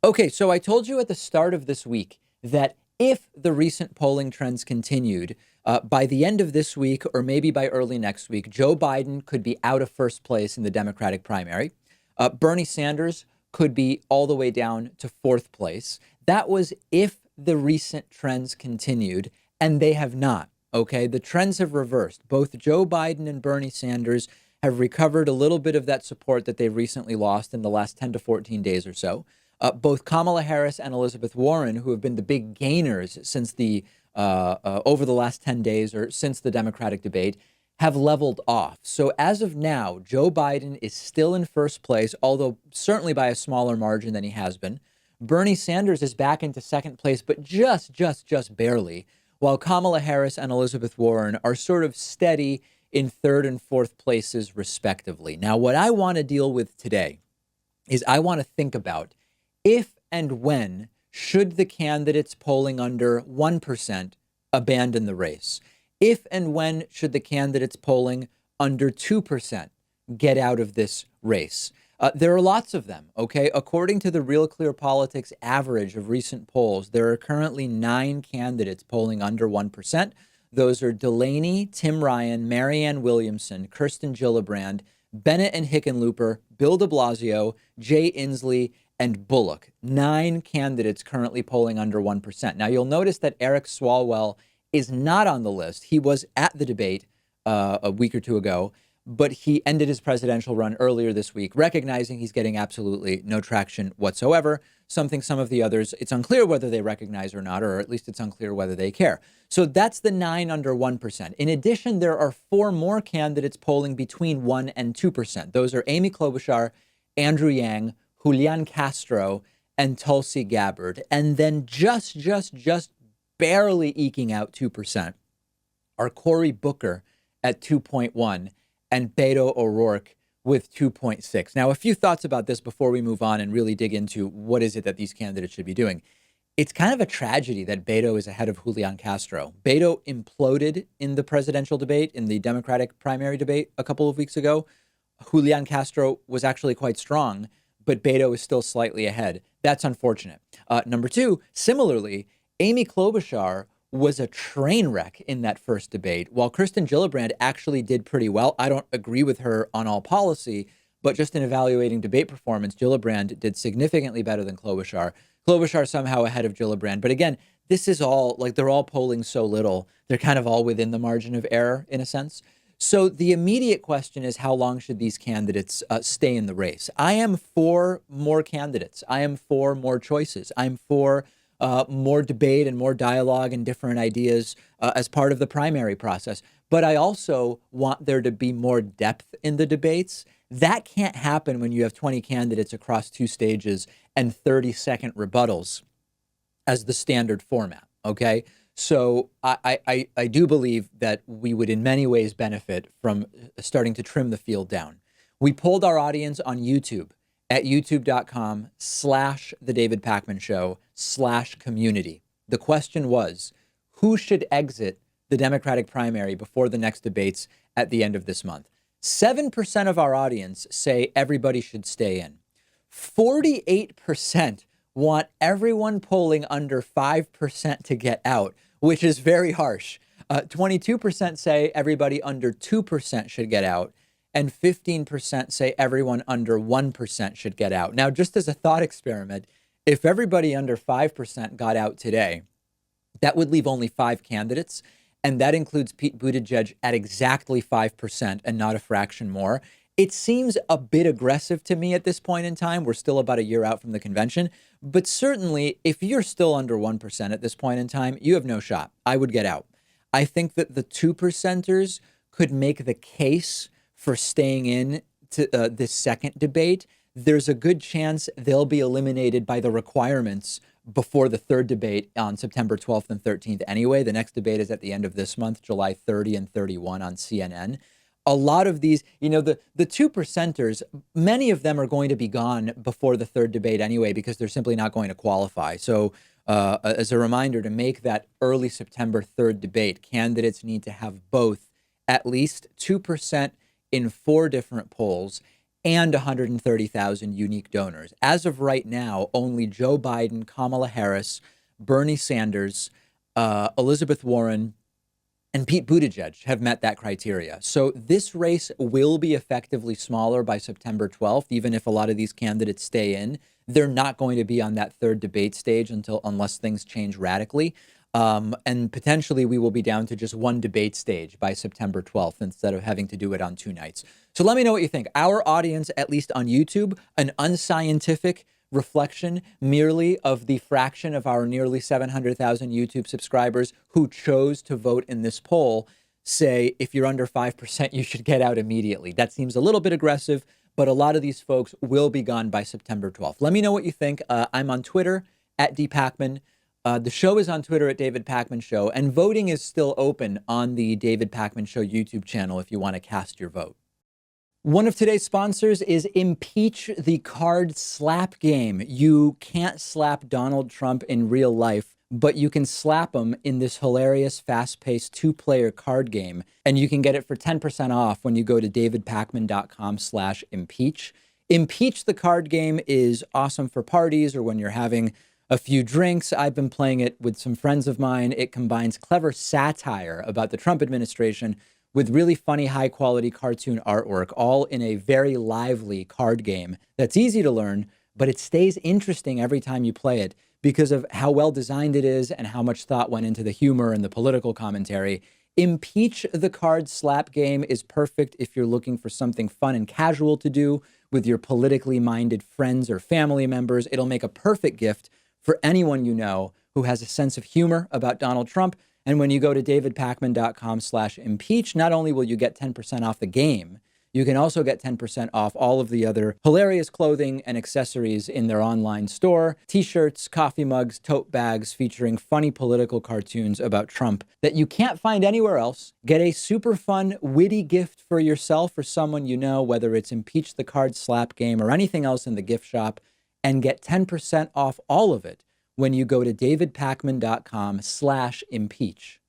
Okay, so I told you at the start of this week that if the recent polling trends continued, by the end of this week or maybe by early next week, Joe Biden could be out of first place in the Democratic primary. Bernie Sanders could be all the way down to fourth place. That was if the recent trends continued, and they have not. Okay, the trends have reversed. Both Joe Biden and Bernie Sanders have recovered a little bit of that support that they've recently lost in the last 10 to 14 days or so. Both Kamala Harris and Elizabeth Warren, who have been the big gainers since the over the last 10 days or since the Democratic debate, have leveled off. So as of now, Joe Biden is still in first place, although certainly by a smaller margin than he has been. Bernie Sanders is back into second place, but just barely, while Kamala Harris and Elizabeth Warren are sort of steady in third and fourth places, respectively. Now, what I want to deal with today is I want to think about if and when should the candidates polling under 1% abandon the race? If and when should the candidates polling under 2% get out of this race? There are lots of them, okay? According to the Real Clear Politics average of recent polls, there are currently 9 candidates polling under 1%. Those are Delaney, Tim Ryan, Marianne Williamson, Kirsten Gillibrand, Bennett and Hickenlooper, Bill de Blasio, Jay Inslee, and Bullock. 9 candidates currently polling under 1%. Now, you'll notice that Eric Swalwell is not on the list. He was at the debate a week or two ago, but he ended his presidential run earlier this week, recognizing he's getting absolutely no traction whatsoever, something some of the others, it's unclear whether they recognize or not, or at least it's unclear whether they care. So that's the 9 under 1%. In addition, there are 4 more candidates polling between 1 and 2%. Those are Amy Klobuchar, Andrew Yang, Julian Castro, and Tulsi Gabbard. And then just barely eking out 2% are Cory Booker at 2.1 and Beto O'Rourke with 2.6. Now, a few thoughts about this before we move on and really dig into what is it that these candidates should be doing. It's kind of a tragedy that Beto is ahead of Julian Castro. Beto imploded in the presidential debate, in the Democratic primary debate a couple of weeks ago. Julian Castro was actually quite strong, but Beto is still slightly ahead. That's unfortunate. Number 2, similarly, Amy Klobuchar was a train wreck in that first debate, while Kirsten Gillibrand actually did pretty well. I don't agree with her on all policy, but just in evaluating debate performance, Gillibrand did significantly better than Klobuchar. Klobuchar somehow ahead of Gillibrand. But again, this is all, like, they're all polling so little. They're kind of all within the margin of error in a sense. So the immediate question is, how long should these candidates stay in the race? I am for more candidates. I am for more choices. I'm for more debate and more dialogue and different ideas as part of the primary process. But I also want there to be more depth in the debates. That can't happen when you have 20 candidates across 2 stages and 30-second rebuttals as the standard format, okay? So I do believe that we would in many ways benefit from starting to trim the field down. We polled our audience on YouTube at youtube.com/The David Pakman Show/community. The question was, who should exit the Democratic primary before the next debates at the end of this month? 7% of our audience say everybody should stay in. 48% want everyone polling under 5% to get out, which is very harsh. 22% say everybody under 2% should get out, and 15% say everyone under 1% should get out. Now, just as a thought experiment, if everybody under 5% got out today, that would leave only 5 candidates, and that includes Pete Buttigieg at exactly 5% and not a fraction more. It seems a bit aggressive to me at this point in time. We're still about a year out from the convention. But certainly, if you're still under 1% at this point in time, you have no shot. I would get out. I think that the 2%ers could make the case for staying in to this second debate. There's a good chance they'll be eliminated by the requirements before the third debate on September 12th and 13th anyway. The next debate is at the end of this month, July 30 and 31 on CNN. A lot of these, the 2%ers, many of them are going to be gone before the third debate anyway, because they're simply not going to qualify. So as a reminder, to make that early September third debate, candidates need to have both at least 2% in 4 different polls and 130,000 unique donors. As of right now, only Joe Biden, Kamala Harris, Bernie Sanders, Elizabeth Warren, and Pete Buttigieg have met that criteria. So this race will be effectively smaller by September 12th, even if a lot of these candidates stay in. They're not going to be on that third debate stage unless things change radically. And potentially we will be down to just one debate stage by September 12th instead of having to do it on 2 nights. So let me know what you think. Our audience, at least on YouTube, an unscientific reflection merely of the fraction of our nearly 700,000 YouTube subscribers who chose to vote in this poll, say if you're under 5%, you should get out immediately. That seems a little bit aggressive, but a lot of these folks will be gone by September 12th. Let me know what you think. I'm on Twitter at @DPakman. The show is on Twitter at David Pakman Show, and voting is still open on the David Pakman Show YouTube channel if you want to cast your vote. One of today's sponsors is Impeach the Card Slap Game. You can't slap Donald Trump in real life, but you can slap him in this hilarious, fast-paced 2-player card game, and you can get it for 10% off when you go to davidpakman.com/impeach. Impeach the Card Game is awesome for parties or when you're having a few drinks. I've been playing it with some friends of mine. It combines clever satire about the Trump administration with really funny, high-quality cartoon artwork, all in a very lively card game that's easy to learn, but it stays interesting every time you play it because of how well designed it is and how much thought went into the humor and the political commentary. Impeach the Card Slap Game is perfect if you're looking for something fun and casual to do with your politically minded friends or family members. It'll make a perfect gift for anyone you know who has a sense of humor about Donald Trump. And when you go to davidpakman.com/impeach, not only will you get 10% off the game, you can also get 10% off all of the other hilarious clothing and accessories in their online store. T-shirts, coffee mugs, tote bags featuring funny political cartoons about Trump that you can't find anywhere else. Get a super fun, witty gift for yourself or someone you know, whether it's Impeach the Card Slap Game or anything else in the gift shop, and get 10% off all of it when you go to davidpakman.com/impeach.